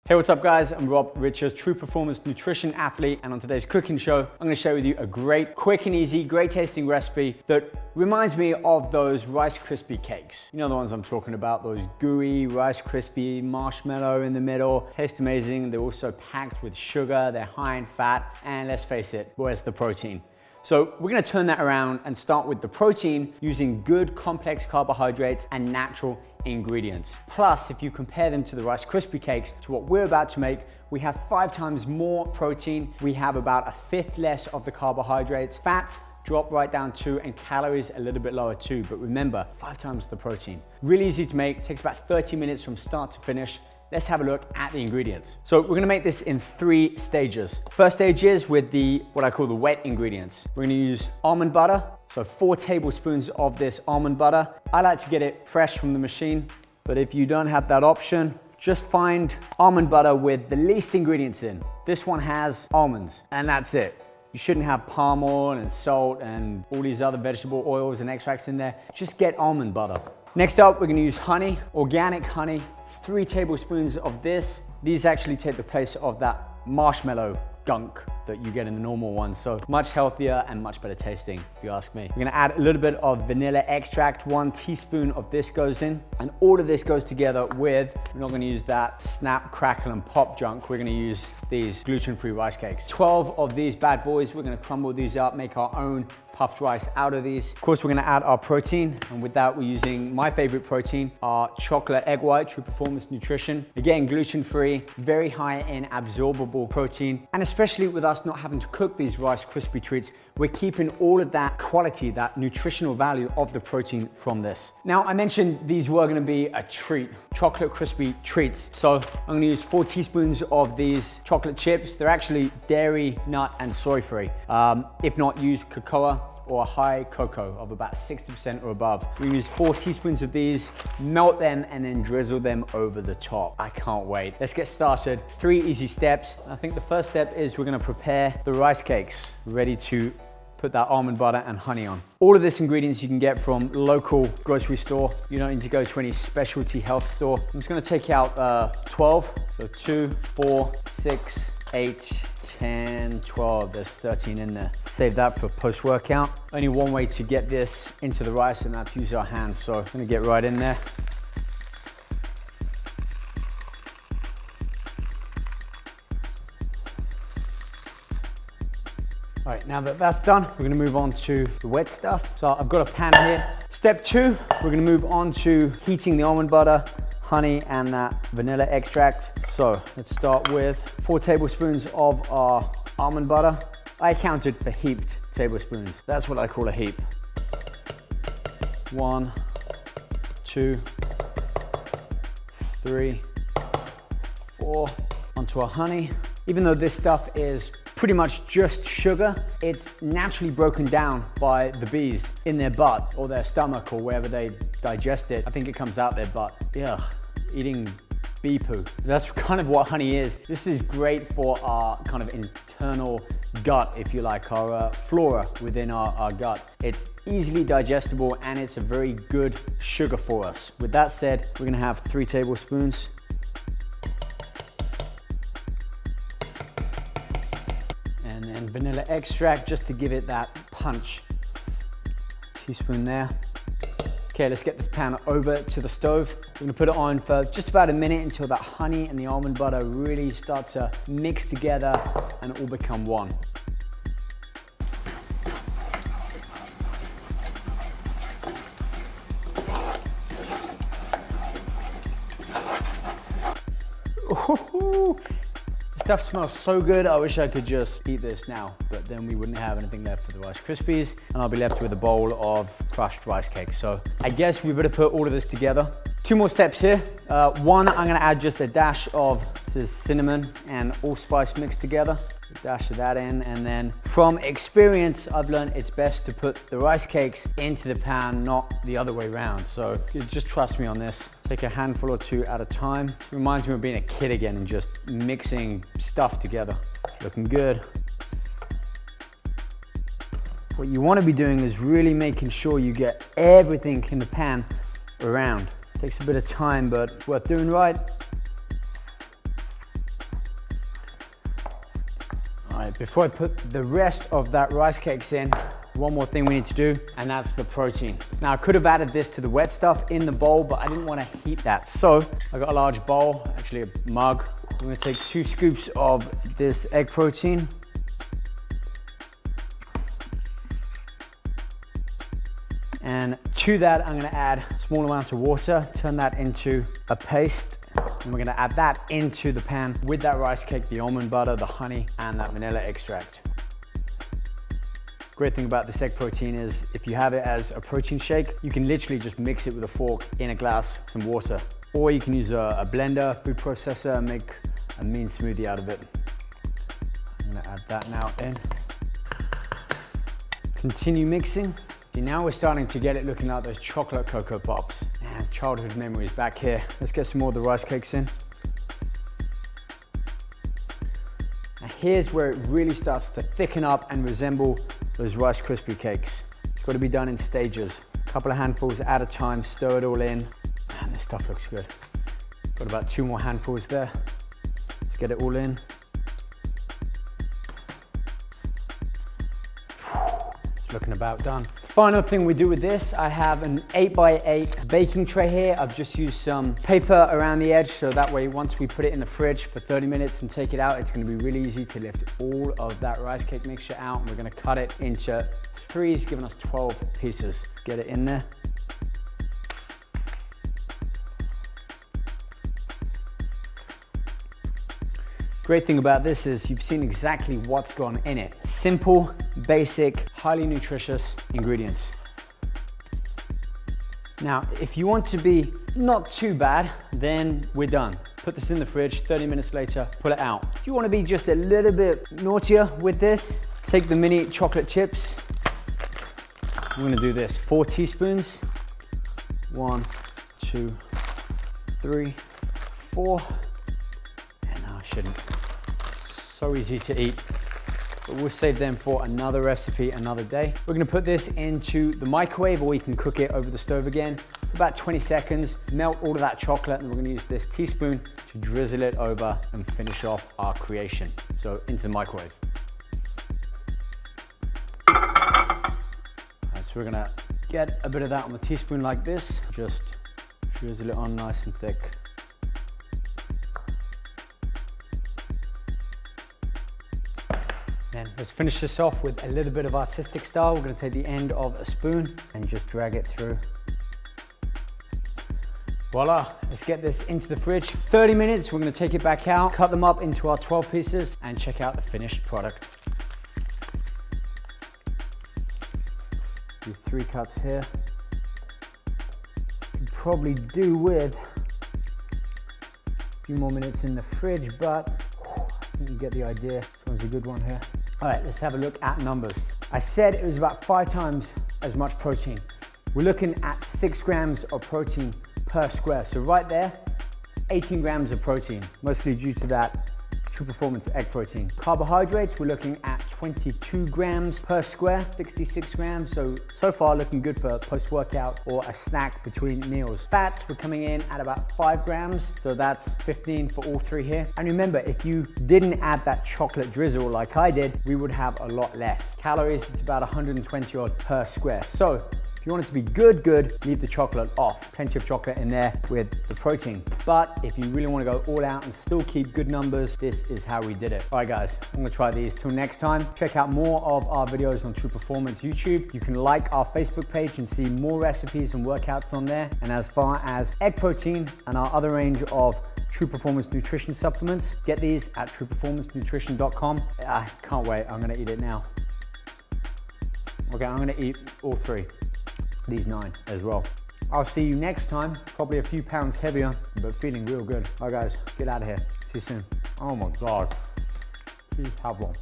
Hey, what's up guys? I'm Rob Richards, true performance nutrition athlete, and on today's cooking show, I'm gonna share with you a great, quick and easy, great tasting recipe that reminds me of those Rice Krispy cakes. You know the ones I'm talking about, those gooey Rice Krispy, marshmallow in the middle. Taste amazing. They're also packed with sugar, they're high in fat, and let's face it, where's the protein? So we're gonna turn that around and start with the protein using good complex carbohydrates and natural ingredients. Plus, if you compare them to the Rice Krispy cakes to what we're about to make, we have 5 times more protein. We have about 1/5 less of the carbohydrates. Fats drop right down too, and calories a little bit lower too. But remember, 5 times the protein. Really easy to make, takes about 30 minutes from start to finish. Let's have a look at the ingredients. So we're gonna make this in 3 stages. First stage is with what I call the wet ingredients. We're gonna use almond butter. So 4 tablespoons of this almond butter. I like to get it fresh from the machine, but if you don't have that option, just find almond butter with the least ingredients in. This one has almonds, and that's it. You shouldn't have palm oil and salt and all these other vegetable oils and extracts in there. Just get almond butter. Next up, we're gonna use honey, organic honey. 3 tablespoons of this. These actually take the place of that marshmallow gunk that you get in the normal ones. So much healthier and much better tasting, if you ask me. We're gonna add a little bit of vanilla extract. 1 teaspoon of this goes in, and all of this goes together with, we're not gonna use that snap, crackle, and pop junk. We're gonna use these gluten-free rice cakes. 12 of these bad boys. We're gonna crumble these up, make our own puffed rice out of these. Of course, we're gonna add our protein, and with that, we're using my favorite protein, our chocolate egg white, True Performance Nutrition. Again, gluten-free, very high in absorbable protein, and especially with us not having to cook these Rice Krispy treats, we're keeping all of that quality, that nutritional value of the protein from this. Now, I mentioned these were gonna be a treat, chocolate crispy treats. So I'm gonna use 4 teaspoons of these chocolate chips. They're actually dairy, nut, and soy-free. If not, use cocoa or high cocoa of about 60% or above. We use 4 teaspoons of these, melt them, and then drizzle them over the top. I can't wait. Let's get started. 3 easy steps. I think the first step is we're gonna prepare the rice cakes, ready to put that almond butter and honey on. All of this ingredients you can get from local grocery store. You don't need to go to any specialty health store. I'm just gonna take out 12. So 2, 4, 6, 8, 10, 12, there's 13 in there. Save that for post-workout. Only one way to get this into the rice, and that's use our hands. So I'm gonna get right in there. All right, now that that's done, we're gonna move on to the wet stuff. So I've got a pan here. Step 2, we're gonna move on to heating the almond butter, honey, and that vanilla extract. So let's start with 4 tablespoons of our almond butter. I counted for heaped tablespoons. That's what I call a heap. 1, 2, 3, 4. Onto our honey. Even though this stuff is pretty much just sugar, it's naturally broken down by the bees in their butt or their stomach or wherever they digest it. I think it comes out their butt. Ugh, eating bee poo. That's kind of what honey is. This is great for our kind of internal gut, if you like, our flora within our gut. It's easily digestible, and it's a very good sugar for us. With that said, we're gonna have 3 tablespoons. And then vanilla extract, just to give it that punch. Teaspoon there. Okay, let's get this pan over to the stove. We're gonna put it on for just about a minute until that honey and the almond butter really start to mix together and all become one. Ooh, this stuff smells so good. I wish I could just eat this now, but then we wouldn't have anything left for the Rice Krispies, and I'll be left with a bowl of crushed rice cakes. So I guess we better put all of this together. 2 more steps here. 1, I'm gonna add just a dash of cinnamon and allspice mixed together. A dash of that in, and then from experience, I've learned it's best to put the rice cakes into the pan, not the other way around. So just trust me on this. Take a handful or 2 at a time. It reminds me of being a kid again and just mixing stuff together. Looking good. What you want to be doing is really making sure you get everything in the pan around. Takes a bit of time, but worth doing right. All right, before I put the rest of that rice cakes in, one more thing we need to do, and that's the protein. Now, I could have added this to the wet stuff in the bowl, but I didn't want to heat that. So I got a large bowl, actually a mug. I'm gonna take 2 scoops of this egg protein. And to that, I'm gonna add small amounts of water, turn that into a paste. And we're gonna add that into the pan with that rice cake, the almond butter, the honey, and that vanilla extract. Great thing about this egg protein is if you have it as a protein shake, you can literally just mix it with a fork in a glass, some water. Or you can use a blender, food processor, and make a mean smoothie out of it. I'm gonna add that now in. Continue mixing. See, now we're starting to get it looking like those chocolate Cocoa Pops. And childhood memories back here. Let's get some more of the rice cakes in. Now here's where it really starts to thicken up and resemble those Rice Krispy cakes. It's got to be done in stages. A couple of handfuls at a time, stir it all in. Man, this stuff looks good. Got about 2 more handfuls there. Let's get it all in. It's looking about done. Final thing we do with this, I have an 8x8 baking tray here. I've just used some paper around the edge, so that way once we put it in the fridge for 30 minutes and take it out, it's gonna be really easy to lift all of that rice cake mixture out. And we're gonna cut it into 3s, giving us 12 pieces. Get it in there. Great thing about this is you've seen exactly what's gone in it. Simple, basic, highly nutritious ingredients. Now, if you want to be not too bad, then we're done. Put this in the fridge, 30 minutes later, pull it out. If you want to be just a little bit naughtier with this, take the mini chocolate chips. I'm gonna do this, 4 teaspoons. 1, 2, 3, 4. And now I shouldn't. So easy to eat, but we'll save them for another recipe another day. We're gonna put this into the microwave, or we can cook it over the stove again for about 20 seconds, melt all of that chocolate, and we're gonna use this teaspoon to drizzle it over and finish off our creation. So into the microwave. All right, so we're gonna get a bit of that on the teaspoon like this, just drizzle it on nice and thick. Then let's finish this off with a little bit of artistic style. We're gonna take the end of a spoon and just drag it through. Voila, let's get this into the fridge. 30 minutes, we're gonna take it back out, cut them up into our 12 pieces, and check out the finished product. Do 3 cuts here. Could probably do with a few more minutes in the fridge, but I think you get the idea. This one's a good one here. All right, let's have a look at numbers. I said it was about 5 times as much protein. We're looking at 6 grams of protein per square. So right there, 18 grams of protein, mostly due to that True Performance egg protein. Carbohydrates, we're looking at 22 grams per square, 66 grams. So far looking good for post-workout or a snack between meals. Fats, we're coming in at about 5 grams. So that's 15 for all 3 here. And remember, if you didn't add that chocolate drizzle like I did, we would have a lot less. Calories, it's about 120 odd per square. So if you want it to be good, leave the chocolate off. Plenty of chocolate in there with the protein. But if you really want to go all out and still keep good numbers, this is how we did it. All right, guys, I'm gonna try these. Till next time, check out more of our videos on True Performance YouTube. You can like our Facebook page and see more recipes and workouts on there. And as far as egg protein and our other range of True Performance nutrition supplements, get these at trueperformancenutrition.com. I can't wait, I'm gonna eat it now. Okay, I'm gonna eat all 3. These 9 as well. I'll see you next time, probably a few pounds heavier, but feeling real good. All right, guys, get out of here. See you soon. Oh my God, please have one.